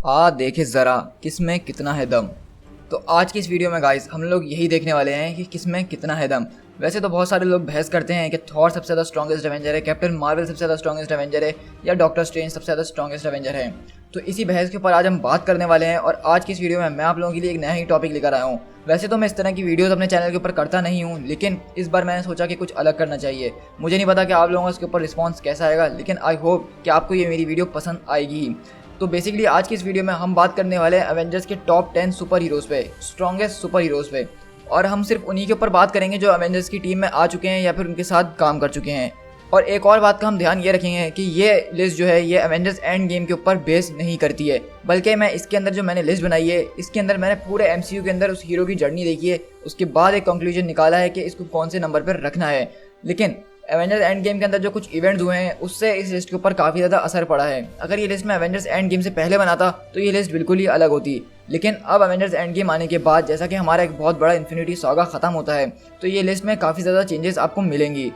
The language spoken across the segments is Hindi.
आ देखे ज़रा किसमें कितना है दम। तो आज की इस वीडियो में गाइस हम लोग यही देखने वाले हैं कि किसमें कितना है दम। वैसे तो बहुत सारे लोग बहस करते हैं कि थॉर सबसे ज़्यादा स्ट्रॉन्गेस्ट एवेंजर है, कैप्टन मार्वल सबसे ज़्यादा स्ट्रॉन्गेस्ट एवेंजर है या डॉक्टर स्ट्रेंज सबसे ज़्यादा स्ट्रॉन्गेस्ट एवेंजर है। तो इसी बहस के ऊपर आज हम बात करने वाले हैं और आज की इस वीडियो में मैं आप लोगों के लिए एक नया ही टॉपिक लेकर आया हूँ। वैसे तो मैं इस तरह की वीडियोस अपने चैनल के ऊपर करता नहीं हूँ, लेकिन इस बार मैंने सोचा कि कुछ अलग करना चाहिए। मुझे नहीं पता कि आप लोगों का इसके ऊपर रिस्पॉन्स कैसा आएगा, लेकिन आई होप कि आपको ये मेरी वीडियो पसंद आएगी। तो बेसिकली आज की इस वीडियो में हम बात करने वाले हैं एवेंजर्स के टॉप 10 सुपर हीरोज़ पे, स्ट्रॉन्गेस्ट सुपर हीरोज़ पे, और हम सिर्फ उन्हीं के ऊपर बात करेंगे जो एवेंजर्स की टीम में आ चुके हैं या फिर उनके साथ काम कर चुके हैं। और एक और बात का हम ध्यान ये रखेंगे कि ये लिस्ट जो है ये एवेंजर्स एंड गेम के ऊपर बेस नहीं करती है, बल्कि मैं इसके अंदर जो मैंने लिस्ट बनाई है इसके अंदर मैंने पूरे MCU के अंदर उस हीरो की जर्नी देखी है, उसके बाद एक कंक्लूजन निकाला है कि इसको कौन से नंबर पर रखना है। लेकिन एवेंजर्स एंड गेम के अंदर जो कुछ इवेंट्स हुए हैं उससे इस लिस्ट के ऊपर काफ़ी ज़्यादा असर पड़ा है। अगर ये लिस्ट में एवेंजर्स एंड गेम से पहले बनाता तो ये लिस्ट बिल्कुल ही अलग होती, लेकिन अब एवेंजर्स एंड गेम आने के बाद जैसा कि हमारा एक बहुत बड़ा इन्फिनिटी सागा ख़त्म होता है तो ये लिस्ट में काफ़ी ज़्यादा चेंजेस आपको मिलेंगी।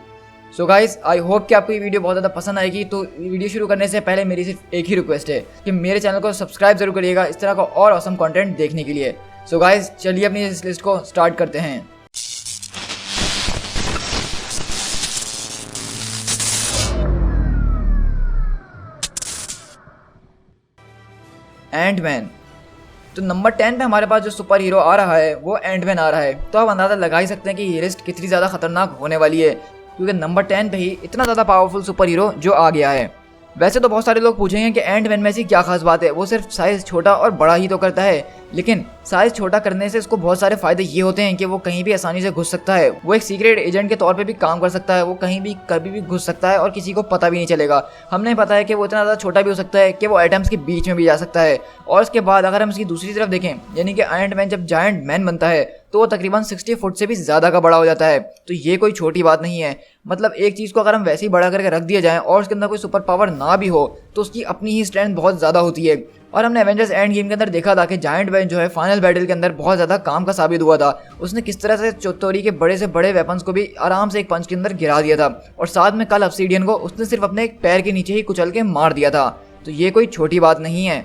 सो गाइस आई होप कि आपको ये वीडियो बहुत ज़्यादा पसंद आएगी। तो वीडियो शुरू करने से पहले मेरी सिर्फ एक ही रिक्वेस्ट है कि मेरे चैनल को सब्सक्राइब जरूर करिएगा इस तरह का और ऑसम कंटेंट देखने के लिए। सो गाइस चलिए अपनी इस लिस्ट को स्टार्ट करते हैं। एंटमैन। तो नंबर 10 पे हमारे पास जो सुपर हीरो आ रहा है वो एंटमैन आ रहा है। तो आप अंदाज़ा लगा ही सकते हैं कि ये लिस्ट कितनी ज़्यादा खतरनाक होने वाली है, क्योंकि नंबर 10 पे ही इतना ज़्यादा पावरफुल सुपर हीरो जो आ गया है। वैसे तो बहुत सारे लोग पूछेंगे कि एंटमैन में ऐसी क्या खास बात है, वो सिर्फ साइज़ छोटा और बड़ा ही तो करता है। लेकिन साइज़ छोटा करने से इसको बहुत सारे फायदे ये होते हैं कि वो कहीं भी आसानी से घुस सकता है, वो एक सीक्रेट एजेंट के तौर पे भी काम कर सकता है, वो कहीं भी कभी भी घुस सकता है और किसी को पता भी नहीं चलेगा। हमने पता है कि वो इतना ज़्यादा छोटा भी हो सकता है कि वो एटम्स के बीच में भी जा सकता है। और उसके बाद अगर हम इसकी दूसरी तरफ देखें, यानी कि आयरन मैन जब जायंट मैन बनता है तो वो तकरीबन 60 फुट से भी ज़्यादा का बड़ा हो जाता है। तो ये कोई छोटी बात नहीं है। मतलब एक चीज़ को अगर हम वैसे ही बड़ा करके रख दिया जाए और उसके अंदर कोई सुपर पावर ना भी हो तो उसकी अपनी ही स्ट्रेंथ बहुत ज़्यादा होती है। और हमने एवेंजर्स एंड गेम के अंदर देखा था कि जायंट मैन जो है फाइनल बैटल के अंदर बहुत ज़्यादा काम का साबित हुआ था। उसने किस तरह से चौतोरी के बड़े से बड़े वेपन्स को भी आराम से एक पंच के अंदर गिरा दिया था, और साथ में कल ऑब्सिडियन को उसने सिर्फ अपने एक पैर के नीचे ही कुचल के मार दिया था। तो ये कोई छोटी बात नहीं है।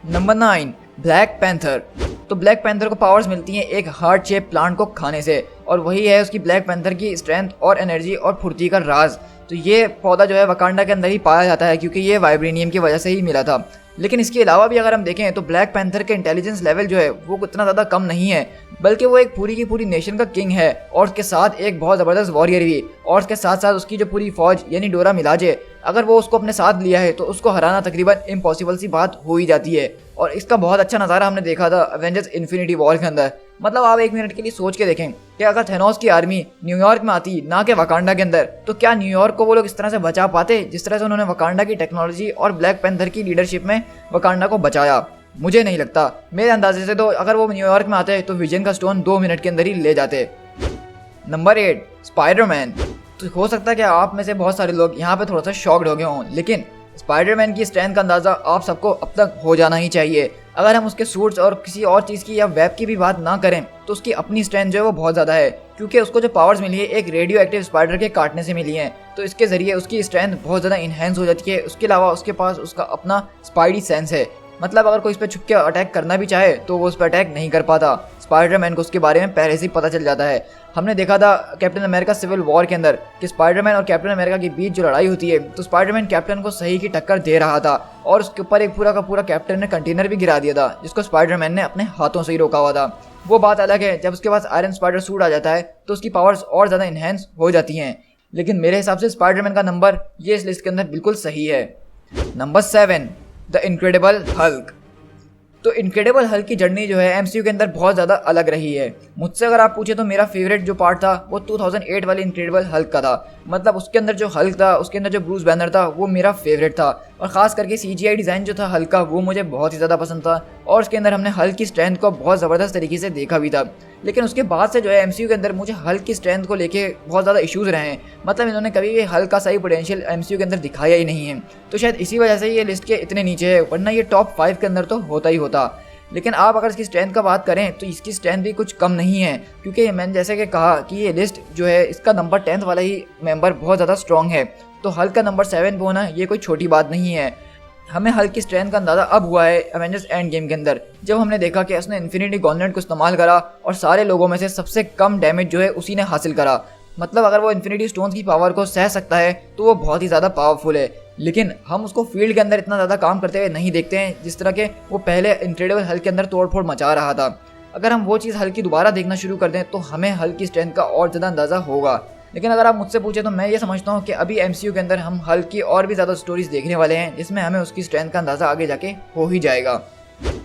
Number 9 black panther. तो ब्लैक पैंथर को पावर्स मिलती हैं एक हार्ट शेप प्लांट को खाने से, और वही है उसकी ब्लैक पैंथर की स्ट्रेंथ और एनर्जी और फुर्ती का राज। तो ये पौधा जो है वकांडा के अंदर ही पाया जाता है, क्योंकि ये वाइब्रेनियम की वजह से ही मिला था। लेकिन इसके अलावा भी अगर हम देखें तो ब्लैक पैंथर के इंटेलिजेंस लेवल जो है वो इतना ज़्यादा कम नहीं है, बल्कि वो एक पूरी की पूरी नेशन का किंग है, और उसके साथ एक बहुत ज़बरदस्त वॉरियर भी, और उसके साथ साथ उसकी जो पूरी फौज यानी डोरा मिलाजे, अगर वो उसको अपने साथ लिया है तो उसको हराना तकरीबन इम्पॉसिबल सी बात हो ही जाती है। और इसका बहुत अच्छा नज़ारा हमने देखा था एवेंजर्स इन्फिनिटी वॉर के अंदर। मतलब आप एक मिनट के लिए सोच के देखें कि अगर थेनोस की आर्मी न्यूयॉर्क में आती ना कि वकांडा के अंदर, तो क्या न्यूयॉर्क को वो लोग इस तरह से बचा पाते जिस तरह से उन्होंने वकांडा की टेक्नोलॉजी और ब्लैक पैंथर की लीडरशिप में वकांडा को बचाया? मुझे नहीं लगता। मेरे अंदाजे से तो अगर वो न्यूयॉर्क में आते तो विजन का स्टोन 2 मिनट के अंदर ही ले जाते। Number 8 Spiderman. तो हो सकता है कि आप में से बहुत सारे लोग यहाँ पे थोड़ा सा शॉक्ड हो गए हों, लेकिन स्पाइडरमैन की स्ट्रेंथ का अंदाज़ा आप सबको अब तक हो जाना ही चाहिए। अगर हम उसके सूट्स और किसी और चीज़ की या वेब की भी बात ना करें तो उसकी अपनी स्ट्रेंथ जो है वो बहुत ज़्यादा है, क्योंकि उसको जो पावर्स मिली है एक रेडियो एक्टिव स्पाइडर के काटने से मिली हैं। तो इसके ज़रिए उसकी स्ट्रेंथ बहुत ज़्यादा इन्हेंस हो जाती है। उसके अलावा उसके पास उसका अपना स्पाइडी सेंस है। मतलब अगर कोई इस पर छुप के अटैक करना भी चाहे तो वो उस पर अटैक नहीं कर पाता। स्पाइडरमैन को उसके बारे में पहले से ही पता चल जाता है। हमने देखा था कैप्टन अमेरिका सिविल वॉर के अंदर कि स्पाइडरमैन और कैप्टन अमेरिका के बीच जो लड़ाई होती है तो स्पाइडरमैन कैप्टन को सही की टक्कर दे रहा था, और उसके ऊपर एक पूरा का पूरा कैप्टन ने कंटेनर भी गिरा दिया था जिसको स्पाइडरमैन ने अपने हाथों से ही रोका हुआ था। वो बात अलग है, जब उसके पास आयरन स्पाइडर सूट आ जाता है तो उसकी पावर्स और ज़्यादा इन्हेंस हो जाती हैं। लेकिन मेरे हिसाब से स्पाइडरमैन का नंबर ये इस लिस्ट के अंदर बिल्कुल सही है। Number 7 the incredible Hulk. तो इनक्रेडिबल हल्क की जर्नी जो है MCU के अंदर बहुत ज़्यादा अलग रही है। मुझसे अगर आप पूछे तो मेरा फेवरेट जो पार्ट था वो 2008 वाले इनक्रेडिबल हल्क का था। मतलब उसके अंदर जो हल्क था, उसके अंदर जो ब्रूस बैनर था वो मेरा फेवरेट था, और ख़ास करके CGI डिज़ाइन जो था हल्क का वो मुझे बहुत ही ज़्यादा पसंद था, और उसके अंदर हमने हल्क की स्ट्रेंथ को बहुत ज़बरदस्त तरीके से देखा भी था। लेकिन उसके बाद से जो है MCU के अंदर मुझे हल्क की स्ट्रेंथ को लेके बहुत ज़्यादा इश्यूज़ रहे हैं। मतलब इन्होंने कभी भी हल्क का सही पोटेंशियल MCU के अंदर दिखाया ही नहीं है। तो शायद इसी वजह से ये लिस्ट के इतने नीचे है, वरना ये टॉप 5 के अंदर तो होता ही होता। लेकिन आप अगर इसकी स्ट्रेंथ का बात करें तो इसकी स्ट्रेंथ भी कुछ कम नहीं है, क्योंकि मैंने जैसे कि कहा कि ये लिस्ट जो है इसका नंबर 10 वाला ही मेंबर बहुत ज़्यादा स्ट्रॉन्ग है। तो हल्क का नंबर 7 पे होना ये कोई छोटी बात नहीं है। हमें हल्क की स्ट्रेंथ का अंदाजा अब हुआ है एवेंजर्स एंड गेम के अंदर, जब हमने देखा कि उसने इन्फिनिटी गॉन्टलेट को इस्तेमाल करा और सारे लोगों में से सबसे कम डैमेज जो है उसी ने हासिल करा। मतलब अगर वो इन्फिनिटी स्टोन्स की पावर को सह सकता है तो वो बहुत ही ज़्यादा पावरफुल है, लेकिन हम उसको फील्ड के अंदर इतना ज़्यादा काम करते हुए नहीं देखते हैं जिस तरह के वो पहले इनक्रेडिबल हल्क के अंदर तोड़फोड़ मचा रहा था। अगर हम वो चीज़ हल्क की दोबारा देखना शुरू कर दें तो हमें हल्क की स्ट्रेंथ का और ज़्यादा अंदाज़ा होगा। लेकिन अगर आप मुझसे पूछे तो मैं ये समझता हूँ कि अभी MCU के अंदर हम हल्क की और भी ज़्यादा स्टोरीज देखने वाले हैं जिसमें हमें उसकी स्ट्रेंथ का अंदाज़ा आगे जाके हो ही जाएगा।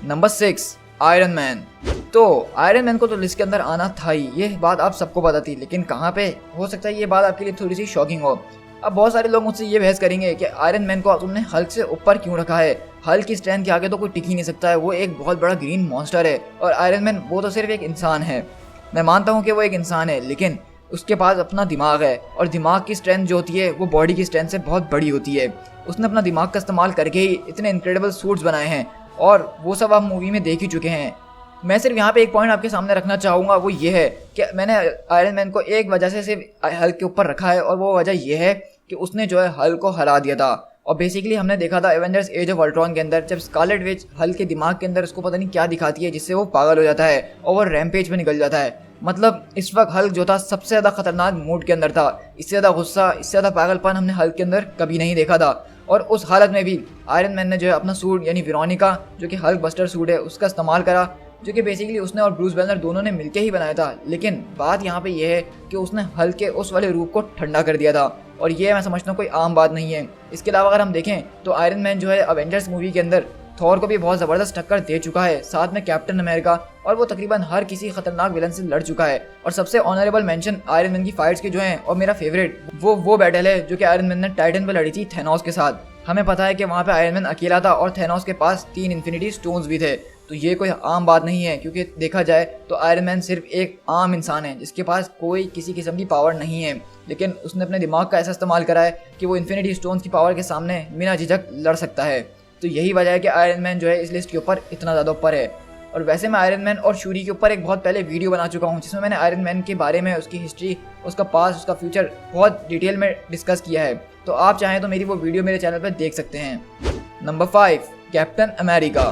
Number 6, iron man. तो आयरन मैन को तो लिस्ट के अंदर आना था ही, ये बात आप सबको पता थी, लेकिन कहाँ पे। हो सकता है ये बात आपके लिए थोड़ी सी शॉकिंग हो। अब बहुत सारे लोग मुझसे ये बहस करेंगे कि आयरन मैन को तुमने हल्क से ऊपर क्यों रखा है, हल्क की स्ट्रेंथ के आगे तो कोई टिक ही नहीं सकता है, वो एक बहुत बड़ा ग्रीन मॉन्स्टर है और आयरन मैन वो तो सिर्फ एक इंसान है। मैं मानता हूँ कि वो एक इंसान है, लेकिन उसके पास अपना दिमाग है और दिमाग की स्ट्रेंथ जो होती है वो बॉडी की स्ट्रेंथ से बहुत बड़ी होती है। उसने अपना दिमाग का इस्तेमाल करके ही इतने इनक्रेडिबल सूट्स बनाए हैं और वो सब आप मूवी में देख ही चुके हैं। मैं सिर्फ यहाँ पे एक पॉइंट आपके सामने रखना चाहूँगा, वो ये है कि मैंने आयरन मैन को एक वजह से सिर्फ हल्क के ऊपर रखा है और वो वजह ये है कि उसने जो है हल्क को हरा दिया था। और बेसिकली हमने देखा था एवेंजर्स एज ऑफ अल्ट्रॉन के अंदर जब स्कारलेट विच हल्क के दिमाग के अंदर उसको पता नहीं क्या दिखाती है जिससे वो पागल हो जाता है और वो रैम्पेज पे निकल जाता है। मतलब इस वक्त हल्क जो था सबसे ज़्यादा खतरनाक मूड के अंदर था, इससे ज़्यादा गुस्सा, इससे ज़्यादा पागलपन हमने हल्क के अंदर कभी नहीं देखा था। और उस हालत में भी आयरन मैन ने जो है अपना सूट यानी वेरोनिका जो कि हल्क बस्टर सूट है उसका इस्तेमाल करा, जो कि बेसिकली उसने और ब्रूस बैनर दोनों ने मिलकर ही बनाया था। लेकिन बात यहाँ पे ये है कि उसने हल्क के उस वाले रूप को ठंडा कर दिया था और ये मैं समझता हूँ कोई आम बात नहीं है। इसके अलावा अगर हम देखें तो आयरन मैन जो है अवेंजर्स मूवी के अंदर थॉर को भी बहुत ज़बरदस्त टक्कर दे चुका है, साथ में कैप्टन अमेरिका, और वो तकरीबन हर किसी खतरनाक विलन से लड़ चुका है। और सबसे ऑनरेबल मेंशन आयरन मैन की फाइट्स के जो हैं, और मेरा फेवरेट वो बैटल है जो कि आयरन मैन ने टाइटन पर लड़ी थी थैनोस के साथ। हमें पता है कि वहाँ पे आयरन मैन अकेला था और थैनोस के पास 3 इन्फिनिटी स्टोन्स भी थे, तो ये कोई आम बात नहीं है क्योंकि देखा जाए तो आयरन मैन सिर्फ एक आम इंसान है जिसके पास कोई किसी किस्म की पावर नहीं है, लेकिन उसने अपने दिमाग का ऐसा इस्तेमाल करा है कि वो इन्फिनिटी स्टोन्स की पावर के सामने बिना झिझक लड़ सकता है। तो यही वजह है कि आयरन मैन जो है इस लिस्ट के ऊपर इतना ज़्यादा ऊपर है। और वैसे मैं आयरन मैन और शूरी के ऊपर एक बहुत पहले वीडियो बना चुका हूँ जिसमें मैंने आयरन मैन के बारे में, उसकी हिस्ट्री, उसका पास्ट, उसका फ्यूचर बहुत डिटेल में डिस्कस किया है, तो आप चाहें तो मेरी वो वीडियो मेरे चैनल पर देख सकते हैं। Number 5, captain America.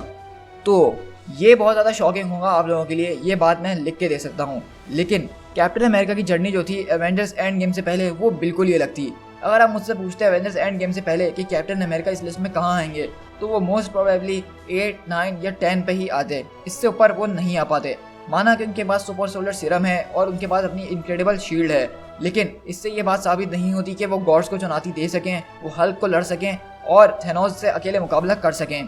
तो ये बहुत ज़्यादा शॉकिंग होगा आप लोगों के लिए, ये बात मैं लिख के दे सकता हूँ, लेकिन कैप्टन अमेरिका की जर्नी जो थी एवेंजर्स एंड गेम से पहले वो बिल्कुल ही अलग थी। अगर आप मुझसे पूछते हैं एवेंजर्स एंड गेम से पहले कि कैप्टन अमेरिका इस लिस्ट में कहाँ आएंगे, तो वो मोस्ट प्रोबेबली 8, 9 या 10 पे ही आते, इससे ऊपर वो नहीं आ पाते। माना कि उनके पास सुपर सोलर सीरम है और उनके पास अपनी इनक्रेडिबल शील्ड है, लेकिन इससे ये बात साबित नहीं होती कि वो गॉड्स को चुनौती दे सकें, वो हल्क को लड़ सकें और थैनोस से अकेले मुकाबला कर सकें।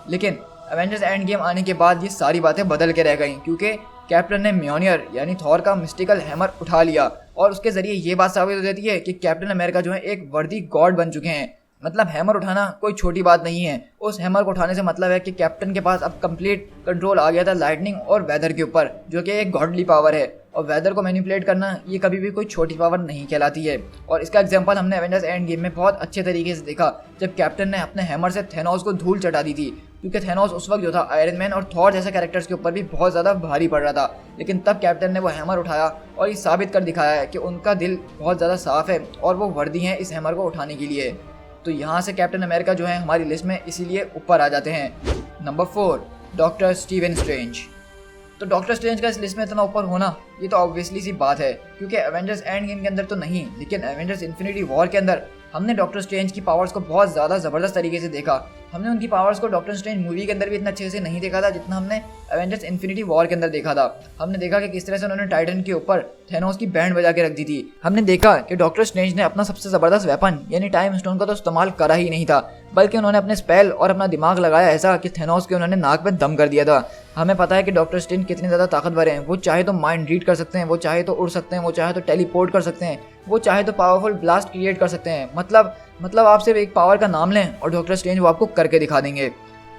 लेकिन एवेंजर्स एंड गेम आने के बाद ये सारी बातें बदल के रह गई क्योंकि कैप्टन ने म्योनियर यानी थॉर का मिस्टिकल हैमर उठा लिया और उसके ज़रिए ये बात साबित हो जाती है कि कैप्टन अमेरिका जो है एक वर्दी गॉड बन चुके हैं। मतलब हैमर उठाना कोई छोटी बात नहीं है। उस हैमर को उठाने से मतलब है कि कैप्टन के पास अब कंप्लीट कंट्रोल आ गया था लाइटनिंग और वेदर के ऊपर, जो कि एक गॉडली पावर है, और वेदर को मैनिपुलेट करना ये कभी भी कोई छोटी पावर नहीं कहलाती है। और इसका एग्जांपल हमने एवेंजर्स एंड गेम में बहुत अच्छे तरीके से देखा जब कैप्टन ने अपने हैमर से थैनोस को धूल चटा दी थी, क्योंकि थैनोस उस वक्त जो था आयरन मैन और थॉर जैसे कैरेक्टर्स के ऊपर भी बहुत ज़्यादा भारी पड़ रहा था, लेकिन तब कैप्टन ने वो हैमर उठाया और ये साबित कर दिखाया है कि उनका दिल बहुत ज़्यादा साफ है और वो वर्दी हैं इस हैमर को उठाने के लिए। तो यहाँ से कैप्टन अमेरिका जो है हमारी लिस्ट में इसीलिए ऊपर आ जाते हैं। Number 4, doctor Steven strange. तो डॉक्टर स्ट्रेंज का इस लिस्ट में इतना ऊपर होना ये तो ऑब्वियसली सी बात है, क्योंकि एवेंजर्स एंड गेम के अंदर तो नहीं, लेकिन एवेंजर्स इन्फिनिटी वॉर के अंदर हमने डॉक्टर स्ट्रेंज की पावर्स को बहुत ज़्यादा ज़बरदस्त तरीके से देखा। हमने उनकी पावर्स को डॉक्टर स्ट्रेंज मूवी के अंदर भी इतना अच्छे से नहीं देखा था जितना हमने एवेंजर्स इन्फिनिटी वॉर के अंदर देखा था। हमने देखा कि किस तरह से उन्होंने टाइटन के ऊपर थैनोस की बैंड बजा के रख दी थी। हमने देखा कि डॉक्टर स्ट्रेंज ने अपना सबसे ज़बरदस्त वेपन यानी टाइम स्टोन का तो इस्तेमाल करा ही नहीं था, बल्कि उन्होंने अपने स्पेल और अपना दिमाग लगाया ऐसा कि थैनोस के उन्होंने नाक पे दम कर दिया था। हमें पता है कि डॉक्टर स्ट्रेंज कितने ज़्यादा ताकतवर हैं। वो चाहे तो माइंड रीड कर सकते हैं, वो चाहे तो उड़ सकते हैं, वो चाहे तो टेलीपोर्ट कर सकते हैं, वो चाहे तो पावरफुल ब्लास्ट क्रिएट कर सकते हैं। मतलब आप सिर्फ एक पावर का नाम लें और डॉक्टर स्ट्रेंज वो आपको करके दिखा देंगे।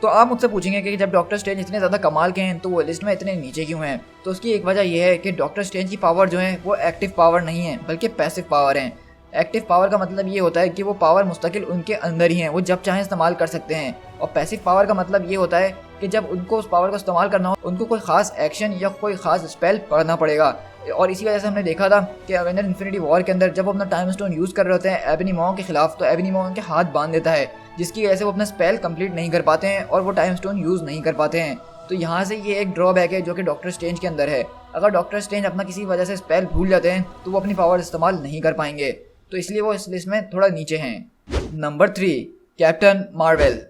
तो आप मुझसे पूछेंगे कि जब डॉक्टर स्ट्रेंज इतने ज़्यादा कमाल के हैं तो वो लिस्ट में इतने नीचे क्यों हैं? तो उसकी एक वजह यह है कि डॉक्टर स्ट्रेंज की पावर जो है वो एक्टिव पावर नहीं है बल्कि पैसिव पावर है। एक्टिव पावर का मतलब ये होता है कि वो पावर मुस्तकिल उनके अंदर ही है, वो जब चाहें इस्तेमाल कर सकते हैं। और पैसिव पावर का मतलब ये होता है कि जब उनको उस पावर का इस्तेमाल करना हो उनको कोई खास एक्शन या कोई खास स्पेल पढ़ना पड़ेगा। और इसी वजह से हमने देखा था कि एवेंजर इन्फिनिटी वॉर के अंदर जब वो अपना टाइम स्टोन यूज़ कर रहे होते हैं एबनी मॉ के खिलाफ, तो एबनी मॉ उनके हाथ बांध देता है, जिसकी वजह से वो अपना स्पेल कंप्लीट नहीं कर पाते हैं और वो टाइम स्टोन यूज़ नहीं कर पाते हैं। तो यहाँ से ये एक ड्रॉबैक है जो कि डॉक्टर स्ट्रेंज के अंदर है। अगर डॉक्टर स्ट्रेंज अपना किसी वजह से स्पेल भूल जाते हैं तो वो अपनी पावर इस्तेमाल नहीं कर पाएंगे, तो इसलिए वो इस लिस्ट में थोड़ा नीचे हैं। Number 3, captain Marvel.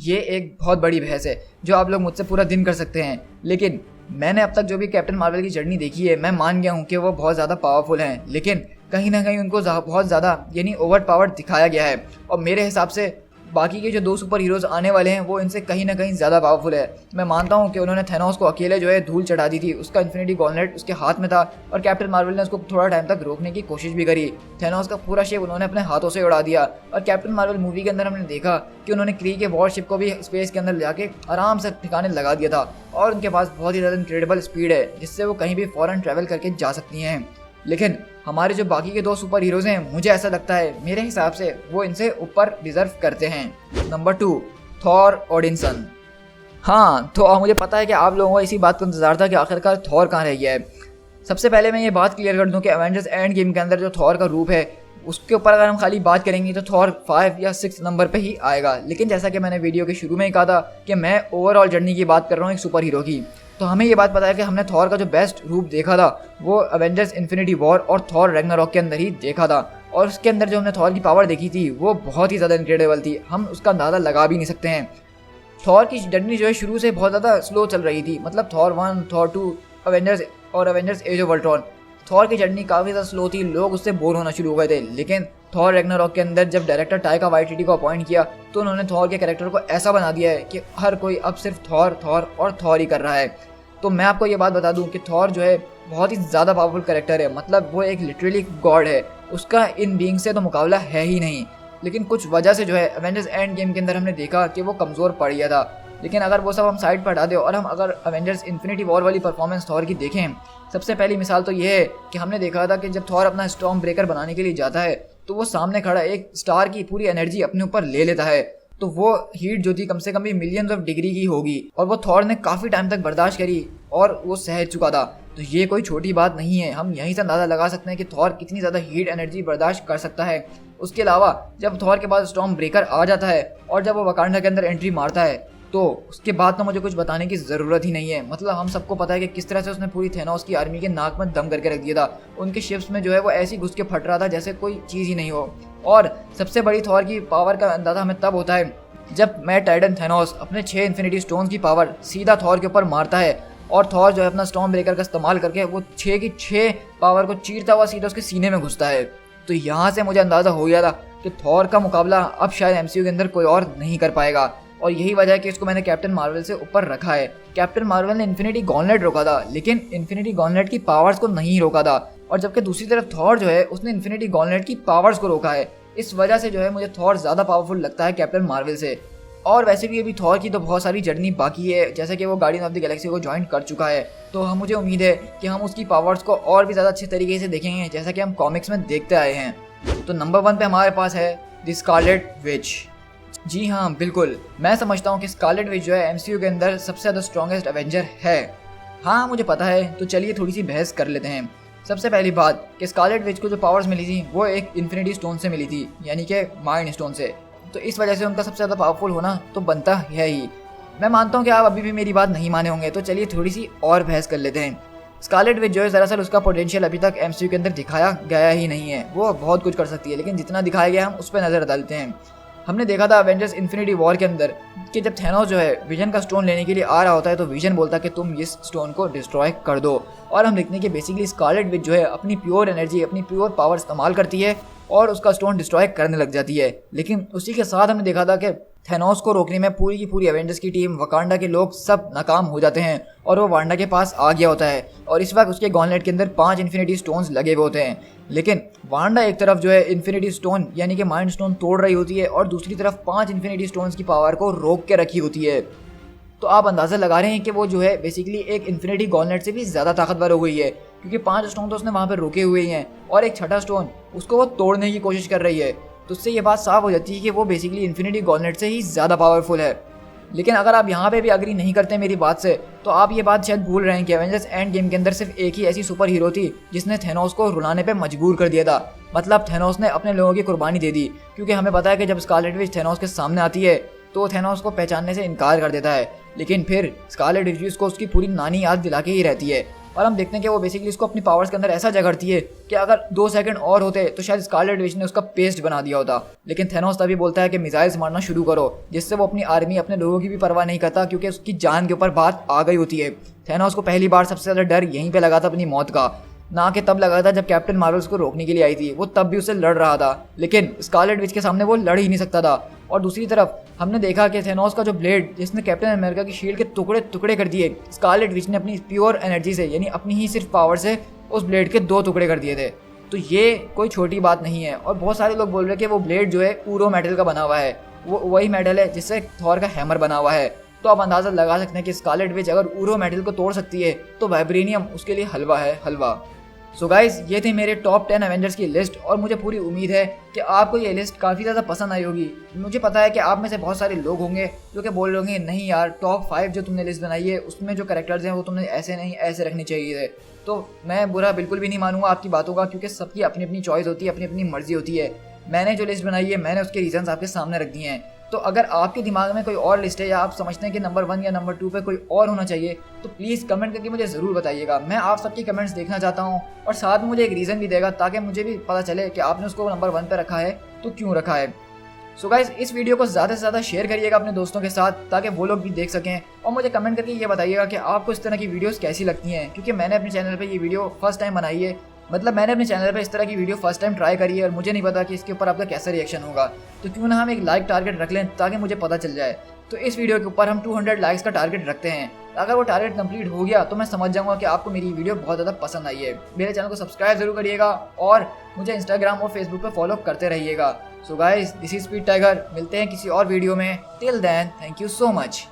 ये एक बहुत बड़ी बहस है जो आप लोग मुझसे पूरा दिन कर सकते हैं, लेकिन मैंने अब तक जो भी कैप्टन मार्वल की जर्नी देखी है मैं मान गया हूँ कि वो बहुत ज़्यादा पावरफुल हैं, लेकिन कहीं ना कहीं उनको बहुत ज़्यादा यानी ओवर पावर दिखाया गया है। और मेरे हिसाब से बाकी के जो 2 सुपर हीरोज़ आने वाले हैं वो इनसे कहीं ना कहीं ज़्यादा पावरफुल है। मैं मानता हूँ कि उन्होंने थैनोस को अकेले जो है धूल चढ़ा दी थी, उसका इन्फिनिटी गॉन्टलेट उसके हाथ में था और कैप्टन मार्वल ने उसको थोड़ा टाइम तक रोकने की कोशिश भी करी। थैनोस का पूरा शिप उन्होंने अपने हाथों से उड़ा दिया। और कैप्टन मार्वल मूवी के अंदर हमने देखा कि उन्होंने क्री के वॉरशिप को भी स्पेस के अंदर ले जाके आराम से ठिकाने लगा दिया था और उनके पास बहुत ही ज़्यादा इनक्रेडिबल स्पीड है जिससे वो कहीं भी फ़ौरन ट्रैवल करके जा सकती हैं। लेकिन हमारे जो बाकी के 2 सुपर हीरोज़ हैं, मुझे ऐसा लगता है मेरे हिसाब से वो इनसे ऊपर डिजर्व करते हैं। Number 2, Thor Odinson. हाँ, तो मुझे पता है कि आप लोगों को इसी बात का इंतजार था कि आखिरकार थॉर कहाँ रह गया है। सबसे पहले मैं ये बात क्लियर कर दूं कि एवेंजर्स एंड गेम के अंदर जो थॉर का रूप है उसके ऊपर अगर हम खाली बात करेंगे तो थॉर 5 या 6 नंबर पे ही आएगा। लेकिन जैसा कि मैंने वीडियो के शुरू में ही कहा था कि मैं ओवरऑल जर्नी की बात कर रहा हूँ एक सुपर हीरो की, तो हमें ये बात पता है कि हमने थॉर का जो बेस्ट रूप देखा था वो एवेंजर्स इन्फिनिटी वॉर और थॉर रैग्नारॉक के अंदर ही देखा था। और उसके अंदर जो हमने थॉर की पावर देखी थी वो बहुत ही ज़्यादा इनक्रेडिबल थी, हम उसका अंदाज़ा लगा भी नहीं सकते हैं। थॉर की जर्नी जो है शुरू से बहुत ज़्यादा स्लो चल रही थी, मतलब Thor 1, Thor 2, Avengers age of Ultron, Thor की जर्नी काफ़ी ज़्यादा स्लो थी, लोग उससे बोर होना शुरू हो गए थे। लेकिन थॉर रैग्नारॉक के अंदर जब डायरेक्टर टाइका वाइटिटी को अपॉइंट किया तो उन्होंने थॉर के कैरेक्टर को ऐसा बना दिया है कि हर कोई अब सिर्फ थॉर थॉर और थॉर ही कर रहा है। तो मैं आपको ये बात बता दूं कि थॉर जो है बहुत ही ज़्यादा पावरफुल कैरेक्टर है, मतलब वो एक लिटरली गॉड है, उसका इन बीइंग से तो मुकाबला है ही नहीं। लेकिन कुछ वजह से जो है एवेंजर्स एंड गेम के अंदर हमने देखा कि वो कमज़ोर पड़ गया था। लेकिन अगर वो सब हम साइड पर हटा दें और हम अगर एवेंजर्स इन्फिनिटी वॉर वाली परफॉर्मेंस थॉर की देखें, सबसे पहली मिसाल तो ये है कि हमने देखा था कि जब थॉर अपना स्टॉर्म ब्रेकर बनाने के लिए जाता है तो वो सामने खड़ा एक स्टार की पूरी एनर्जी अपने ऊपर ले लेता है, तो वो हीट जो थी कम से कम भी मिलियंस ऑफ डिग्री की होगी और वो थॉर ने काफ़ी टाइम तक बर्दाश्त करी और वो सह चुका था। तो ये कोई छोटी बात नहीं है, हम यहीं से अंदाज़ा लगा सकते हैं कि थॉर कितनी ज़्यादा हीट एनर्जी बर्दाश्त कर सकता है। उसके अलावा जब थॉर के पास स्टॉर्म ब्रेकर आ जाता है और जब वो वकांडा के अंदर एंट्री मारता है तो उसके बाद तो मुझे कुछ बताने की ज़रूरत ही नहीं है। मतलब हम सबको पता है कि किस तरह से उसने पूरी थैनोस की आर्मी के नाक में दम करके रख दिया था, उनके शिप्स में जो है वो ऐसी घुस के फट रहा था जैसे कोई चीज़ ही नहीं हो। और सबसे बड़ी थॉर की पावर का अंदाज़ा हमें तब होता है जब मैट टाइटन थैनोस अपने 6 इन्फिनिटी स्टोन्स की पावर सीधा थॉर के ऊपर मारता है और थॉर जो है अपना स्टॉर्म ब्रेकर का इस्तेमाल करके वो 6 की 6 पावर को चीरता हुआ सीधा उसके सीने में घुसता है। तो यहाँ से मुझे अंदाज़ा हो गया था कि थॉर का मुकाबला अब शायद एमसीयू के अंदर कोई और नहीं कर पाएगा और यही वजह है कि इसको मैंने कैप्टन मार्वल से ऊपर रखा है। कैप्टन मार्वल ने इन्फिनिटी गॉन्टलेट रोका था लेकिन इन्फिनिटी गॉन्टलेट की पावर्स को नहीं रोका था, और जबकि दूसरी तरफ थॉर जो है उसने इन्फिनिटी गॉन्टलेट की पावर्स को रोका है। इस वजह से जो है मुझे थॉर ज़्यादा पावरफुल लगता है कैप्टन मार्वल से। और वैसे भी अभी थॉर की तो बहुत सारी जर्नी बाकी है, जैसे कि वो गार्डियन ऑफ द गैलेक्सी को ज्वाइन कर चुका है, तो हम मुझे उम्मीद है कि हम उसकी पावर्स को और भी ज़्यादा अच्छे तरीके से देखेंगे जैसा कि हम कॉमिक्स में देखते आए हैं। तो नंबर 1 पे हमारे पास है द स्कारलेट विच। जी हाँ बिल्कुल, मैं समझता हूँ कि स्कारलेट विच जो है एमसीयू के अंदर सबसे ज़्यादा स्ट्रॉन्गेस्ट एवेंजर है। हाँ मुझे पता है, तो चलिए थोड़ी सी बहस कर लेते हैं। सबसे पहली बात कि स्कारलेट विच को जो पावर्स मिली थी वो एक इन्फिनिटी स्टोन से मिली थी, यानी कि माइंड स्टोन से, तो इस वजह से उनका सबसे ज़्यादा पावरफुल होना तो बनता है ही। मैं मानता हूँ कि आप अभी भी मेरी बात नहीं माने होंगे, तो चलिए थोड़ी सी और बहस कर लेते हैं। स्कारलेट विच जो है दरअसल उसका पोटेंशियल अभी तक एमसीयू के अंदर दिखाया गया ही नहीं है। वो बहुत कुछ कर सकती है लेकिन जितना दिखाया गया हम उस पर नज़र डालते हैं। हमने देखा था एवेंजर्स इन्फिनिटी वॉर के अंदर कि जब थैनोस जो है विजन का स्टोन लेने के लिए आ रहा होता है तो विजन बोलता है कि तुम इस स्टोन को डिस्ट्रॉय कर दो, और हम देखते हैं कि बेसिकली स्कारलेट विच जो है अपनी प्योर एनर्जी, अपनी प्योर पावर इस्तेमाल करती है और उसका स्टोन डिस्ट्रॉय करने लग जाती है। लेकिन उसी के साथ हमने देखा था कि थैनोस को रोकने में पूरी की पूरी एवेंजर्स की टीम, वकांडा के लोग सब नाकाम हो जाते हैं और वो वांडा के पास आ गया होता है और इस वक्त उसके गॉन्टलेट के अंदर 5 इन्फिनिटी स्टोन्स लगे हुए होते हैं। लेकिन वांडा एक तरफ जो है इन्फिनिटी स्टोन यानी कि माइंड स्टोन तोड़ रही होती है और दूसरी तरफ 5 इन्फिनिटी स्टोन्स की पावर को रोक के रखी होती है। तो आप अंदाज़ा लगा रहे हैं कि वो जो है बेसिकली एक इन्फिनिटी गॉन्टलेट से भी ज़्यादा ताकतवर हो गई है, क्योंकि 5 स्टोन तो उसने वहाँ पर रोके हुए ही हैं और एक छठा स्टोन उसको वो तोड़ने की कोशिश कर रही है। तो उससे ये बात साफ हो जाती है कि वो बेसिकली इन्फिनिटी गॉन्टलेट से ही ज़्यादा पावरफुल है। लेकिन अगर आप यहाँ पे भी अग्री नहीं करते मेरी बात से, तो आप ये बात शायद भूल रहे हैं कि एवेंजर्स एंड गेम के अंदर सिर्फ एक ही ऐसी सुपर हीरो थी जिसने थेनोस को रुलाने पे मजबूर कर दिया था। मतलब थेनोस ने अपने लोगों की कुर्बानी दे दी, क्योंकि हमें पता है कि जब स्कारलेट विच थेनोस के सामने आती है तो थेनोस को पहचानने से इनकार कर देता है, लेकिन फिर स्कारलेट विच को उसकी पूरी नानी याद दिला के ही रहती है। और हम देखते हैं कि वो बेसिकली उसको अपनी पावर्स के अंदर ऐसा जगड़ती है कि अगर 2 सेकंड और होते तो शायद स्कारलेट विच ने उसका पेस्ट बना दिया होता। लेकिन थेनोस तभी बोलता है कि मिसाइल्स मारना शुरू करो, जिससे वो अपनी आर्मी, अपने लोगों की भी परवाह नहीं करता, क्योंकि उसकी जान के ऊपर बात आ गई होती है। थेनोस को पहली बार सबसे ज़्यादा डर यहीं पे लगा था अपनी मौत का, ना कि तब लगा था जब कैप्टन मार्वल उसको रोकने के लिए आई थी। वो तब भी उससे लड़ रहा था, लेकिन स्कारलेट विच के सामने वो लड़ ही नहीं सकता था। और दूसरी तरफ हमने देखा कि थेनोस का जो ब्लेड जिसने कैप्टन अमेरिका की शील्ड के टुकड़े टुकड़े कर दिए, स्कारलेट विच ने अपनी प्योर एनर्जी से, यानी अपनी ही सिर्फ पावर से उस ब्लेड के 2 टुकड़े कर दिए थे। तो ये कोई छोटी बात नहीं है। और बहुत सारे लोग बोल रहे हैं कि वो ब्लेड जो है पूरो मेटल का बना हुआ है, वो वही मेटल है जिससे थॉर का हैमर बना हुआ है। तो आप अंदाजा लगा सकते हैं कि स्कारलेट विच अगर ऊरो मेटल को तोड़ सकती है तो वाइब्रेनियम उसके लिए हलवा है, हलवा। सो गाइज, ये थे मेरे टॉप 10 एवेंजर्स की लिस्ट, और मुझे पूरी उम्मीद है कि आपको ये लिस्ट काफ़ी ज़्यादा पसंद आई होगी। मुझे पता है कि आप में से बहुत सारे लोग होंगे जो कि बोल रहे होंगे नहीं यार, टॉप 5 जो तुमने लिस्ट बनाई है उसमें जो कैरेक्टर्स हैं वो तुमने ऐसे नहीं ऐसे रखने चाहिए थे। तो मैं बुरा बिल्कुल भी नहीं मानूंगा आपकी बातों का, क्योंकि सबकी अपनी अपनी चॉइस होती है, अपनी अपनी मर्जी होती है। मैंने जो लिस्ट बनाई है मैंने उसके रीजंस आपके सामने रख दिए हैं। तो अगर आपके दिमाग में कोई और लिस्ट है या आप समझते हैं कि नंबर 1 या नंबर 2 पे कोई और होना चाहिए, तो प्लीज़ कमेंट करके मुझे ज़रूर बताइएगा। मैं आप सबके कमेंट्स देखना चाहता हूँ, और साथ में मुझे एक रीज़न भी देगा ताकि मुझे भी पता चले कि आपने उसको नंबर 1 पे रखा है तो क्यों रखा है। सो गाइस, इस वीडियो को ज़्यादा से ज़्यादा शेयर करिएगा अपने दोस्तों के साथ, ताकि वो लोग भी देख सकें। और मुझे कमेंट करके ये बताइएगा कि आपको इस तरह की वीडियोस कैसी लगती हैं, क्योंकि मैंने अपने चैनल पे ये वीडियो फर्स्ट टाइम बनाई है। मतलब मैंने अपने चैनल पे इस तरह की वीडियो फर्स्ट टाइम ट्राई करी है, और मुझे नहीं पता कि इसके ऊपर आपका कैसा रिएक्शन होगा। तो क्यों ना हम एक लाइक टारगेट रख लें ताकि मुझे पता चल जाए। तो इस वीडियो के ऊपर हम 200 लाइक्स का टारगेट रखते हैं। अगर वो टारगेट कंप्लीट हो गया तो मैं समझ जाऊंगा कि आपको मेरी वीडियो बहुत ज़्यादा पसंद आई है। मेरे चैनल को सब्सक्राइब जरूर करिएगा, और मुझे इंस्टाग्राम और फेसबुक पे फॉलो करते रहिएगा। So guys, this is Speed Tiger. मिलते हैं किसी और वीडियो में। Till then, thank you so much.